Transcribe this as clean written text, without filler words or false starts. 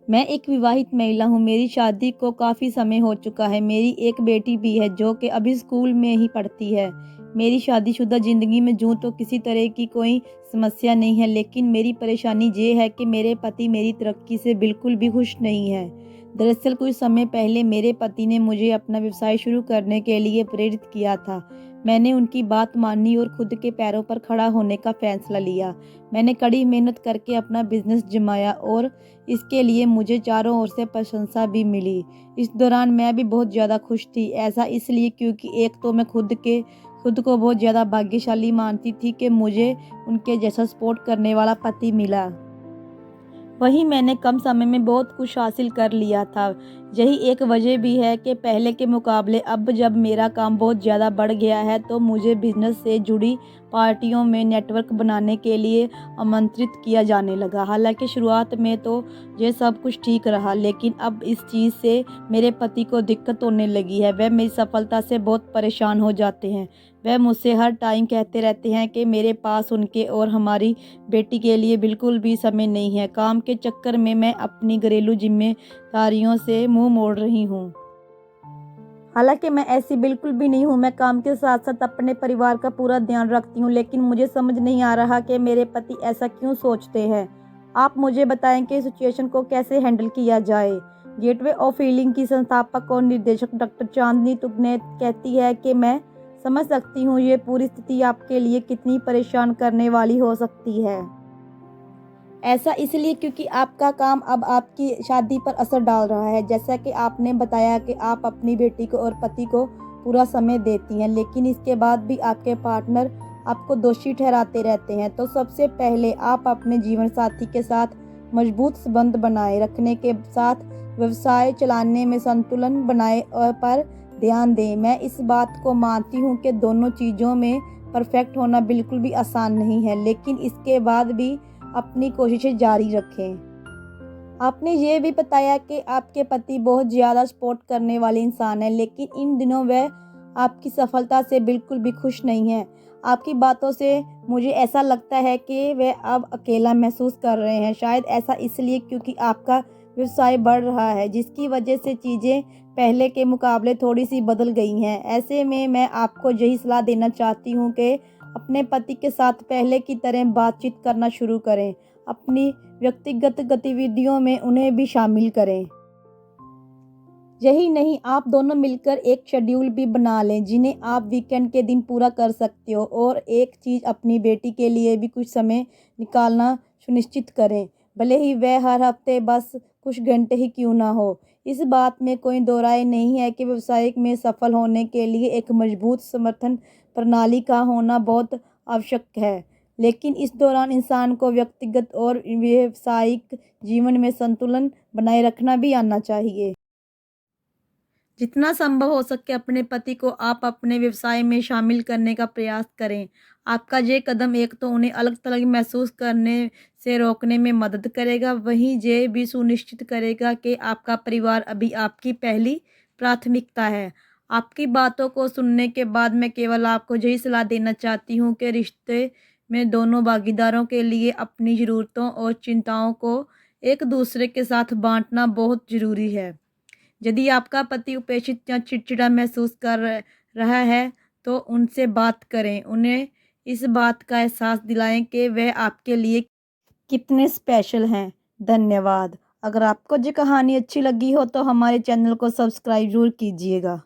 मैं एक विवाहित महिला हूँ। मेरी शादी को काफ़ी समय हो चुका है। मेरी एक बेटी भी है जो कि अभी स्कूल में ही पढ़ती है। मेरी शादीशुदा ज़िंदगी में यूँ तो किसी तरह की कोई समस्या नहीं है, लेकिन मेरी परेशानी ये है कि मेरे पति मेरी तरक्की से बिल्कुल भी खुश नहीं हैं। दरअसल कुछ समय पहले मेरे पति ने मुझे अपना व्यवसाय शुरू करने के लिए प्रेरित किया था। मैंने उनकी बात मानी और खुद के पैरों पर खड़ा होने का फैसला लिया। मैंने कड़ी मेहनत करके अपना बिज़नेस जमाया और इसके लिए मुझे चारों ओर से प्रशंसा भी मिली। इस दौरान मैं भी बहुत ज़्यादा खुश थी। ऐसा इसलिए क्योंकि एक तो मैं खुद को बहुत ज़्यादा भाग्यशाली मानती थी कि मुझे उनके जैसा सपोर्ट करने वाला पति मिला। वहीं मैंने कम समय में बहुत कुछ हासिल कर लिया था। यही एक वजह भी है कि पहले के मुकाबले अब जब मेरा काम बहुत ज़्यादा बढ़ गया है, तो मुझे बिज़नेस से जुड़ी पार्टियों में नेटवर्क बनाने के लिए आमंत्रित किया जाने लगा। हालाँकि शुरुआत में तो ये सब कुछ ठीक रहा, लेकिन अब इस चीज़ से मेरे पति को दिक्कत होने लगी है। वह मेरी सफलता से बहुत परेशान हो जाते हैं। वह मुझसे हर टाइम कहते रहते हैं कि मेरे पास उनके और हमारी बेटी के लिए बिल्कुल भी समय नहीं है। काम के चक्कर में मैं अपनी घरेलू जिम्मेदारियों से मुंह मोड़ रही हूँ। हालांकि मैं ऐसी बिल्कुल भी नहीं हूँ। मैं काम के साथ साथ अपने परिवार का पूरा ध्यान रखती हूँ, लेकिन मुझे समझ नहीं आ रहा कि मेरे पति ऐसा क्यों सोचते हैं। आप मुझे बताएं कि सिचुएशन को कैसे हैंडल किया जाए। गेटवे ऑफ हीलिंग की संस्थापक और निर्देशक डॉक्टर चांदनी तुगने कहती है कि मैं समझ सकती हूँ ये पूरी स्थिति आपके लिए कितनी परेशान करने वाली हो सकती है। ऐसा इसलिए क्योंकि आपका काम अब आपकी शादी पर असर डाल रहा है। जैसा कि आपने बताया कि आप अपनी बेटी को और पति को पूरा समय देती हैं, लेकिन इसके बाद भी आपके पार्टनर आपको दोषी ठहराते रहते हैं। तो सबसे पहले आप अपने जीवन साथी के साथ मजबूत संबंध बनाए रखने के साथ व्यवसाय चलाने में संतुलन बनाए और पर ध्यान दें। मैं इस बात को मानती हूँ कि दोनों चीज़ों में परफेक्ट होना बिल्कुल भी आसान नहीं है, लेकिन इसके बाद भी अपनी कोशिशें जारी रखें। आपने ये भी बताया कि आपके पति बहुत ज़्यादा सपोर्ट करने वाले इंसान हैं, लेकिन इन दिनों वह आपकी सफलता से बिल्कुल भी खुश नहीं हैं। आपकी बातों से मुझे ऐसा लगता है कि वह अब अकेला महसूस कर रहे हैं। शायद ऐसा इसलिए क्योंकि आपका व्यवसाय बढ़ रहा है, जिसकी वजह से चीज़ें पहले के मुकाबले थोड़ी-सी बदल गई हैं। ऐसे में मैं आपको यही सलाह देना चाहती हूँ कि अपने पति के साथ पहले की तरह बातचीत करना शुरू करें। अपनी व्यक्तिगत गतिविधियों में उन्हें भी शामिल करें। यही नहीं, आप दोनों मिलकर एक शेड्यूल भी बना लें जिन्हें आप वीकेंड के दिन पूरा कर सकते हो, और एक चीज़ अपनी बेटी के लिए भी कुछ समय निकालना सुनिश्चित करें, भले ही वह हर हफ्ते बस कुछ घंटे ही क्यों ना हो। इस बात में कोई दो राय नहीं है कि व्यवसायिक में सफल होने के लिए एक मजबूत समर्थन प्रणाली का होना बहुत आवश्यक है, लेकिन इस दौरान इंसान को व्यक्तिगत और व्यावसायिक जीवन में संतुलन बनाए रखना भी आना चाहिए। जितना संभव हो सके अपने पति को आप अपने व्यवसाय में शामिल करने का प्रयास करें। आपका ये कदम एक तो उन्हें अलग-थलग महसूस करने से रोकने में मदद करेगा, वहीं ये भी सुनिश्चित करेगा कि आपका परिवार अभी आपकी पहली प्राथमिकता है। आपकी बातों को सुनने के बाद मैं केवल आपको यही सलाह देना चाहती हूँ कि रिश्ते में दोनों भागीदारों के लिए अपनी ज़रूरतों और चिंताओं को एक दूसरे के साथ बाँटना बहुत ज़रूरी है। यदि आपका पति उपेक्षित या चिड़चिड़ा महसूस कर रहा है, तो उनसे बात करें। उन्हें इस बात का एहसास दिलाएं कि वह आपके लिए कितने स्पेशल हैं। धन्यवाद। अगर आपको ये कहानी अच्छी लगी हो तो हमारे चैनल को सब्सक्राइब ज़रूर कीजिएगा।